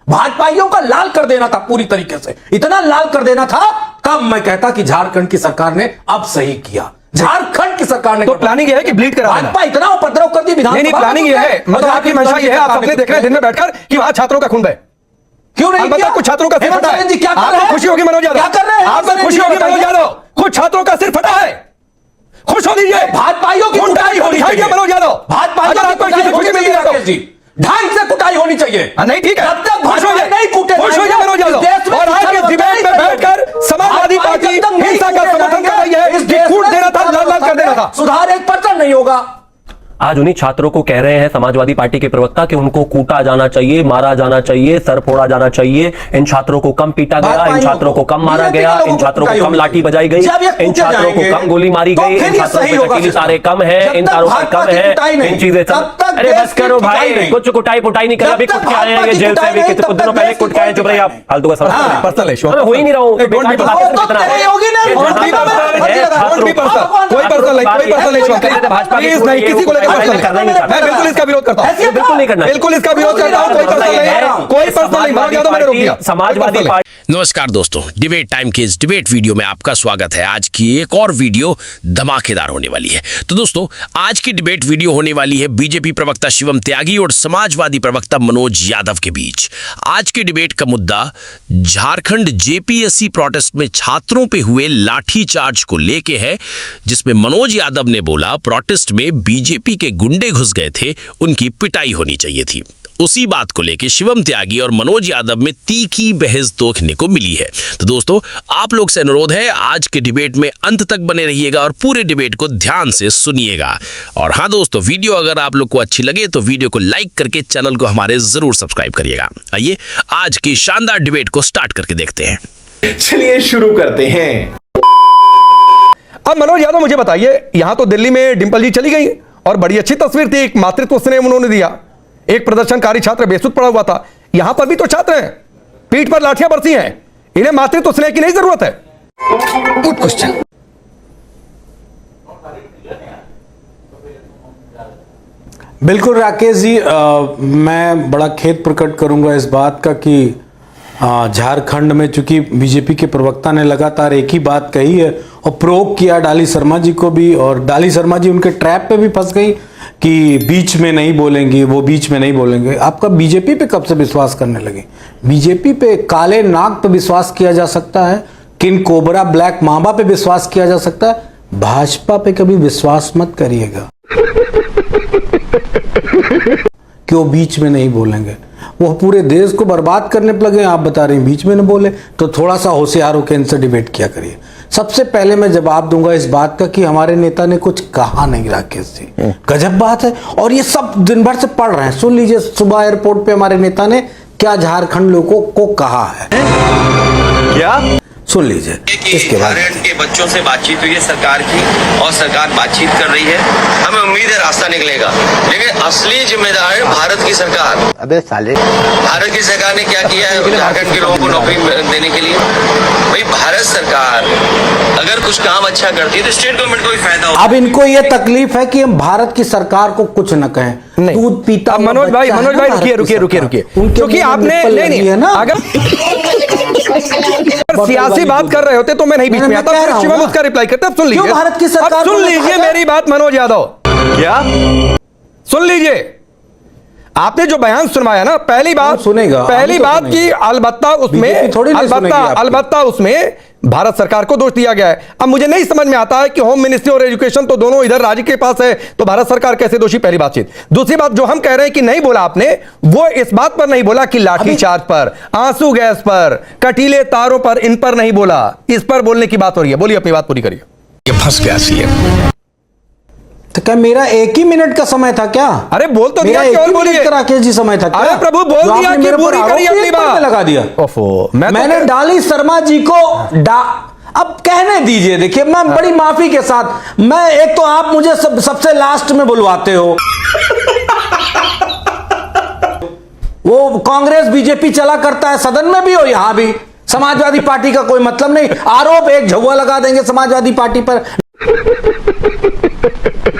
भाजपाइयों का लाल कर देना था पूरी तरीके से, इतना लाल कर देना था। कब मैं कहता कि झारखंड की सरकार ने अब सही किया, झारखंड की सरकार ने। तो प्लानिंग ये है कि ब्लीड करा देना। भाजपा इतना उपद्रव कर दी विधानसभा। नहीं, प्लानिंग ये है, मतलब आपकी मंशा ये है, आप अपने देख रहे हैं दिन में बैठकर कि वहां छात्रों का खून बहे। क्यों नहीं किया? कुछ छात्रों का सिर फटा है। जी क्या कर रहे हैं? खुशी होगी मनोज यादव, क्या कर रहे हैं? आपको खुशी होगी मनोज यादव, कुछ छात्रों का सिर फटा है, खुश हो लीजिए। भाजपाइयों की कुटाई होनी चाहिए मनोज यादव, भाजपाइयों की कुटाई होनी चाहिए राकेश जी, ढंग से कुटाई होनी चाहिए। नहीं ठीक है, जब तक खुश हो जाए, नहीं कूटे खुश हो जाए मनोज यादव। और आज के डिबेट में बैठकर समाजवादी पार्टी हिंसा का समर्थन कर रही है कि कूट देना था, लाल लाल कर देना था। सुधार 1% नहीं होगा। आज उन्हीं छात्रों को कह रहे हैं समाजवादी पार्टी के प्रवक्ता कि उनको कूटा जाना चाहिए, मारा जाना चाहिए, सर फोड़ा जाना चाहिए। इन छात्रों को कम पीटा गया, इन छात्रों को कम मारा गया, इन छात्रों को कम लाठी बजाई गई, इन छात्रों को कम गोली मारी गई, इन छात्रों के तारे कम है, इन तारों पर कम है, इन चीजें सब। अरे बस करो भाई, कुछ कुटाई पुटाई नहीं कर, अभी कुट के आए हैं जेल से, अभी कितने कुछ दिनों पहले कुट के आए। चुप रहिए आप, फालतू का सवाल पर्सनल इशू हो ही नहीं रहा हूं। कोई पर्सनल नहीं, किसी को लेकर मैं बिल्कुल इसका विरोध करता हूं, बिल्कुल नहीं करना, बिल्कुल इसका विरोध करता हूं। कोई पर्सनल नहीं, मनोज यादव मैंने रोक दिया। समाजवादी पार्टी। नमस्कार दोस्तों, डिबेट टाइम के इस डिबेट वीडियो में आपका स्वागत है। आज की एक और वीडियो धमाकेदार होने वाली है। तो दोस्तों, आज की डिबेट वीडियो होने वाली है बीजेपी प्रवक्ता शिवम त्यागी और समाजवादी प्रवक्ता मनोज यादव के बीच। आज की डिबेट का मुद्दा झारखंड जेपीएससी प्रोटेस्ट में छात्रों पे हुए लाठीचार्ज को लेके है, जिसमें मनोज यादव ने बोला प्रोटेस्ट में बीजेपी के गुंडे घुस गए थे, उनकी पिटाई होनी चाहिए थी। उसी बात को लेकर शिवम त्यागी और मनोज यादव में तीखी बहस देखने को मिली है। तो दोस्तों, आप लोग से अनुरोध है, आज के डिबेट में अंत तक बने रहिएगा और पूरे डिबेट को ध्यान से सुनिएगा। और हाँ दोस्तों, वीडियो अगर आप लोग को अच्छी लगे तो वीडियो को लाइक करके चैनल को हमारे जरूर सब्सक्राइब करिएगा। आइए आज की शानदार डिबेट को स्टार्ट करके देखते हैं। चलिए शुरू करते हैं। अब मनोज यादव मुझे बताइए, यहां तो दिल्ली में डिंपल जी चली गई और बड़ी अच्छी तस्वीर थी, एक मातृत्व स्नेह उन्होंने दिया, एक प्रदर्शनकारी छात्र बेसुध पड़ा हुआ था। यहां पर भी तो छात्र हैं, पीठ पर लाठियां बरसी हैं, इन्हें मातृत्व स्नेह की नहीं जरूरत है। Good question. बिल्कुल राकेश जी, मैं बड़ा खेद प्रकट करूंगा इस बात का कि झारखंड में चूंकि बीजेपी के प्रवक्ता ने लगातार एक ही बात कही है और प्रोवोक किया डाली शर्मा जी को भी, और डाली शर्मा जी उनके ट्रैप पे भी फंस गई कि बीच में नहीं बोलेंगी, वो बीच में नहीं बोलेंगे। आपका बीजेपी पे कब से विश्वास करने लगे? बीजेपी पे काले नाग पे विश्वास किया जा सकता है, किन कोबरा ब्लैक मांबा पे विश्वास किया जा सकता है, भाजपा पे कभी विश्वास मत करिएगा कि वो बीच में नहीं बोलेंगे। वो पूरे देश को बर्बाद करने पर लगे, आप बता रहे हैं बीच में न बोले, तो थोड़ा सा होशियार होकर इनसे डिबेट किया करिए। सबसे पहले मैं जवाब दूंगा इस बात का कि हमारे नेता ने कुछ कहा नहीं राकेश जी, गजब बात है। और ये सब दिन भर से पढ़ रहे हैं, सुन लीजिए सुबह एयरपोर्ट पे हमारे नेता ने क्या झारखंड लोगों को कहा है, क्या सुन लीजिए। इसके बाद के बच्चों से बातचीत हुई है सरकार की, और सरकार बातचीत कर रही है। हमें उम्मीद है रास्ता निकलेगा, लेकिन असली जिम्मेदार है भारत की सरकार। अबे साले, भारत की सरकार ने क्या किया है झारखंड के लोगों को नौकरी देने के लिए? भाई भारत सरकार अगर कुछ काम अच्छा करती है तो स्टेट गवर्नमेंट को भी फायदा होगा। अब इनको ये तकलीफ है कि हम भारत की सरकार को कुछ न कहें, दूध पीता। मनोज भाई रुकिए, क्योंकि आपने नहीं है ना, अगर सियासी बात कर रहे होते तो मैं नहीं बीच में आता, शिवम उसका रिप्लाई करता। सुन लीजिए भारत की सरकार, सुन लीजिए मेरी बात मनोज यादव, क्या सुन लीजिए। आपने जो बयान सुनवाया ना, पहली बात की अलबत्ता उसमें भारत सरकार को दोष दिया गया है। अब मुझे नहीं समझ में आता है कि होम मिनिस्ट्री और एजुकेशन तो दोनों इधर राज्य के पास है, तो भारत सरकार कैसे दोषी? पहली बातचीत। दूसरी बात जो हम कह रहे हैं कि नहीं बोला आपने, वो इस बात पर नहीं बोला कि लाठीचार्ज पर, आंसू गैस पर, कटीले तारों पर, इन पर नहीं बोला, इस पर बोलने की बात हो रही है। बोलिए, अपनी बात पूरी करिए। ये फंस गया सीएम। तो क्या मेरा एक ही मिनट का समय था क्या? अरे बोल तो दिया, क्यों बोलिए? राकेश जी समय था क्या? अरे प्रभु बोल दिया कि पूरी करिए अपनी बात, लगा दिया। ओफो, मैंने डाली शर्मा जी को अब कहने दीजिए। देखिए, मैं बड़ी माफी के साथ, मैं एक तो आप मुझे सबसे लास्ट में बुलवाते हो, वो कांग्रेस बीजेपी चला करता है, सदन में भी हो, यहां भी समाजवादी पार्टी का कोई मतलब नहीं। आरोप एक झुआ लगा देंगे समाजवादी पार्टी पर।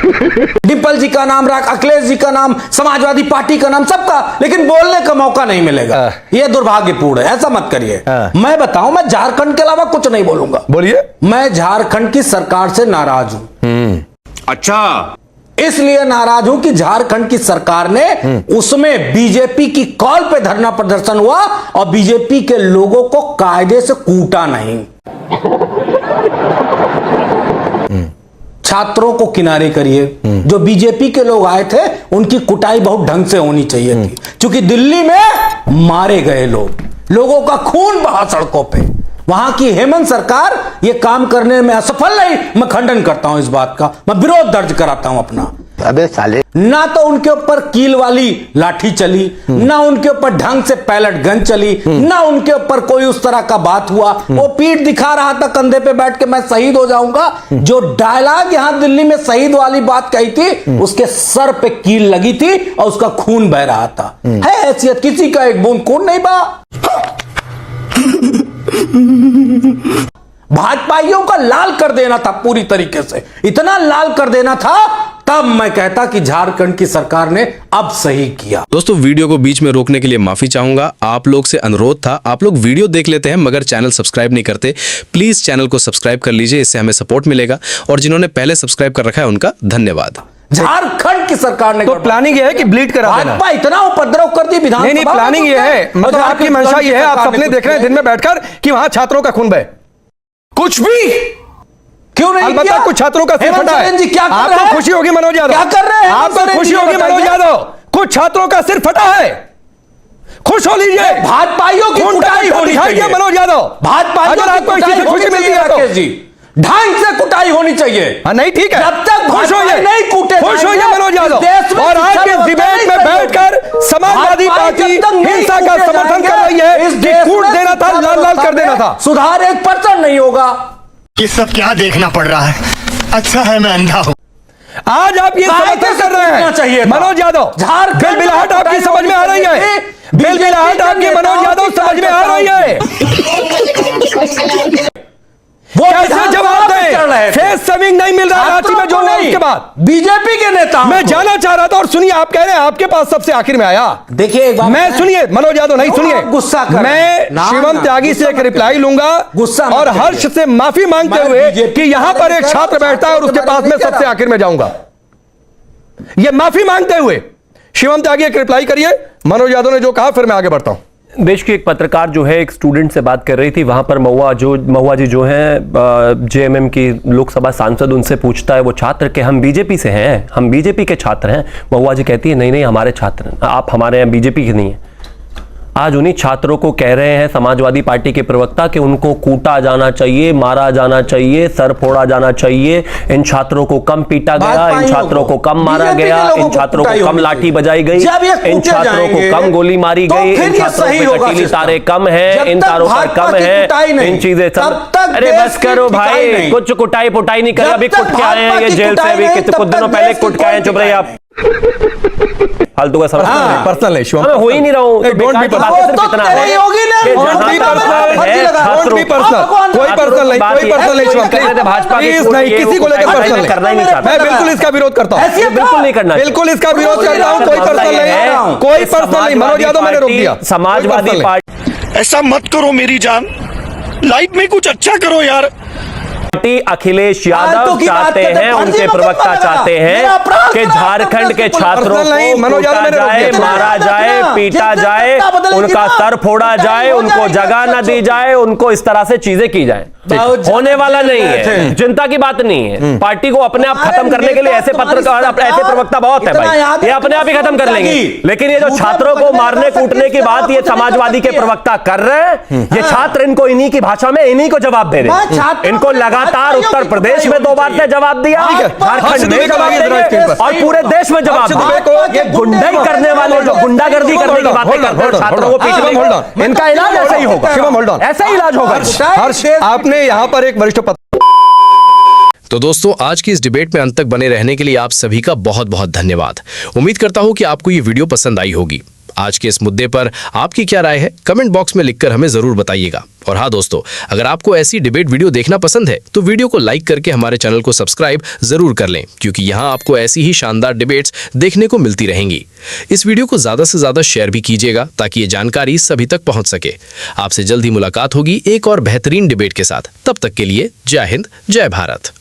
डिम्पल जी का नाम रख, अखिलेश जी का नाम, समाजवादी पार्टी का नाम, सबका, लेकिन बोलने का मौका नहीं मिलेगा। यह दुर्भाग्यपूर्ण है, ऐसा मत करिए। मैं बताऊं, मैं झारखंड के अलावा कुछ नहीं बोलूंगा। बोलिए। मैं झारखंड की सरकार से नाराज हूं। अच्छा, इसलिए नाराज हूं कि झारखंड की सरकार ने उसमें बीजेपी की कॉल पे धरना प्रदर्शन हुआ और बीजेपी के लोगों को कायदे से कूटा नहीं। छात्रों को किनारे करिए। जो बीजेपी के लोग आए थे उनकी कुटाई बहुत ढंग से होनी चाहिए थी, क्योंकि दिल्ली में मारे गए लोगों का खून बहा सड़कों पे। वहां की हेमंत सरकार ये काम करने में असफल रही। मैं खंडन करता हूं इस बात का, मैं विरोध दर्ज कराता हूं अपना। अबे साले, ना तो उनके ऊपर कील वाली लाठी चली, ना उनके ऊपर ढंग से पैलेट गन चली, ना उनके ऊपर कोई उस तरह का बात हुआ। वो पीठ दिखा रहा था कंधे पे बैठ के, मैं शहीद हो जाऊंगा। जो डायलॉग यहां दिल्ली में शहीद वाली बात कही थी, उसके सर पे कील लगी थी और उसका खून बह रहा था। है हैसियत, किसी का एक बूंद खून नहीं बहा। भाजपाइयों का लाल कर देना था पूरी तरीके से, इतना लाल कर देना था, तब मैं कहता कि झारखंड की सरकार ने अब सही किया। दोस्तों, वीडियो को बीच में रोकने के लिए माफी चाहूंगा। आप लोग से अनुरोध था, आप लोग वीडियो देख लेते हैं मगर चैनल सब्सक्राइब नहीं करते। प्लीज चैनल को सब्सक्राइब कर लीजिए, इससे हमें सपोर्ट मिलेगा। और जिन्होंने पहले सब्सक्राइब कर रखा है उनका धन्यवाद। झारखंड की सरकार ने तो प्लानिंग ये है कि ब्लीड करा देना। भाजपा इतना उपद्रव कर दी विधानसभा। नहीं, प्लानिंग ये है, मतलब आपकी मंशा ये है, आप सपने देख रहे हैं दिन में बैठकर कि वहां छात्रों का खून बहे। कुछ भी क्यों नहीं अलबत्ता किया? कुछ छात्रों का सिर हेमंत फटा है। सोरेन जी क्या कर रहे आपको हैं? खुशी होगी मनोज यादव, क्या कर रहे हैं? आपको खुशी होगी मनोज यादव, कुछ छात्रों का सिर फटा है, खुश हो लीजिए। भाजपाइयों की कुटाई होनी चाहिए मनोज यादव, भाजपाइयों अगर की आपको इसी कुटाई से खुशी होनी मिलती चाहिए है तो राकेश जी, ढंग से कुटाई होनी चाहिए। हाँ, नहीं ठीक है, जब तक खुश होइए, नहीं कूटे खुश होइए जाएंगे, मनोज यादव। इस देश में और आज शिक्षा के व्यवस्था डिबेट नहीं में सही बैठकर होगी। समाजवादी भाजपा पार्टी जब तक नहीं हिंसा का कूटे समर्थन कर जाएंगे, रही है इस कि देश कूट में देना था, शिक्षा लाल लाल कर व्यवस्था देना में था। सुधार 1% नहीं होगा। ये सब क्या देखना पड़ रहा है? अच्छा है मैं अंधा हूँ। आज आप ये समर्थन कर रहे हैं मनोज यादव। बिलबिलाहट आपकी समझ में आ रही है, बिलबिलाहट आपकी मनोज यादव समझ में आ रही है। वो कैसे जवाब दें? फेस सेविंग नहीं मिल रहा है रांची में जो हुआ उसके बाद। बीजेपी के नेता मैं जाना चाह रहा था, और सुनिए, आप कह रहे हैं आपके पास सबसे आखिर में आया। देखिए एक बात मैं, सुनिए मनोज यादव, नहीं सुनिए, गुस्सा कर, मैं शिवम त्यागी से एक रिप्लाई लूंगा गुस्सा और हर्ष से माफी मांगते हुए कि यहां पर एक छात्र बैठता है और उसके पास में सबसे आखिर में जाऊंगा। यह माफी मांगते हुए शिवम त्यागी एक रिप्लाई करिए। मनोज यादव ने जो कहा, फिर मैं आगे बढ़ता हूं। देश की एक पत्रकार जो है एक स्टूडेंट से बात कर रही थी, वहां पर महुआ जी जो हैं जेएमएम की लोकसभा सांसद, उनसे पूछता है वो छात्र कि हम बीजेपी से हैं, हम बीजेपी के छात्र हैं। महुआ जी कहती है नहीं हमारे छात्र, आप हमारे यहाँ बीजेपी के नहीं हैं। आज उन्हीं छात्रों को कह रहे हैं समाजवादी पार्टी के प्रवक्ता कि उनको कूटा जाना चाहिए, मारा जाना चाहिए, सर फोड़ा जाना चाहिए। इन छात्रों को कम पीटा गया, इन छात्रों को कम मारा गया, इन छात्रों को कम लाठी बजाई गई, इन छात्रों को कम गोली मारी गई, इन छात्रों पे कटीली तारे कम है, इन तारों पर कम है, इन चीजें सब। अरे बस करो भाई, कुछ कुटाई पुटाई नहीं कर, अभी कुट के आए हैं ये जेल से, अभी कुछ दिनों पहले कुट के आए हैं। चुप रहिए आप, फालतू का समझ पर्सनल इशू हो ही नहीं रहा हूं। डोंट बी पर्सनल, कोई पर्सनल नहीं, कोई पर्सनल नहीं, भाजपा नहीं, किसी को लेकर पर्सनल नहीं करना ही नहीं चाहता। मैं बिल्कुल इसका विरोध करता हूं, बिल्कुल नहीं करना, बिल्कुल इसका विरोध करता हूं। कोई पर्सनल नहीं, कोई पर्सनल नहीं। मनोज यादव मैंने रोक दिया। समाजवादी पार्टी, ऐसा मत करो मेरी जान, लाइफ में कुछ अच्छा करो यार। अखिलेश यादव चाहते हैं, उनके प्रवक्ता चाहते हैं कि झारखंड के छात्रों को कूटा जाए, मारा जाए, पीटा जाए, उनका सर फोड़ा जाए, उनको जगह न दी जाए, उनको इस तरह से चीजें की जाए। होने वाला नहीं है, चिंता की बात नहीं है। पार्टी को अपने आप खत्म करने के लिए ऐसे पत्रकार, ऐसे प्रवक्ता बहुत है भाई, ये अपने आप ही खत्म कर लेंगे। लेकिन ये जो छात्रों को मारने कूटने की बात ये समाजवादी के प्रवक्ता कर रहे हैं, ये छात्र इनको इन्हीं की भाषा में इन्हीं को जवाब दे रहे हैं। इनको लगातार उत्तर प्रदेश में 2 बार से जवाब दिया, झारखंड में जवाब देंगे और पूरे देश में जवाब दिया। ये गुंडाई करने वाले जो गुंडागर्दी करने की बातें करते हैं, छात्रों को पीटने, इनका इलाज ऐसा ही होगा, ऐसा ही इलाज होगा। हर्ष, आपने यहां पर एक वरिष्ठ तो दोस्तों, आज की इस डिबेट में अंत तक बने रहने के लिए आप सभी का बहुत बहुत धन्यवाद। उम्मीद करता हूं कि आपको ये वीडियो पसंद आई होगी। आज के इस मुद्दे पर आपकी क्या राय है कमेंट बॉक्स में लिखकर हमें जरूर बताइएगा। और हाँ दोस्तों, अगर आपको ऐसी डिबेट वीडियो देखना पसंद है तो वीडियो को लाइक करके हमारे चैनल को सब्सक्राइब जरूर कर लें, क्योंकि यहाँ आपको ऐसी ही शानदार डिबेट्स देखने को मिलती रहेंगी। इस वीडियो को ज्यादा से ज्यादा शेयर भी कीजिएगा ताकि ये जानकारी सभी तक पहुंच सके। आपसे जल्द ही मुलाकात होगी एक और बेहतरीन डिबेट के साथ। तब तक के लिए जय हिंद, जय भारत।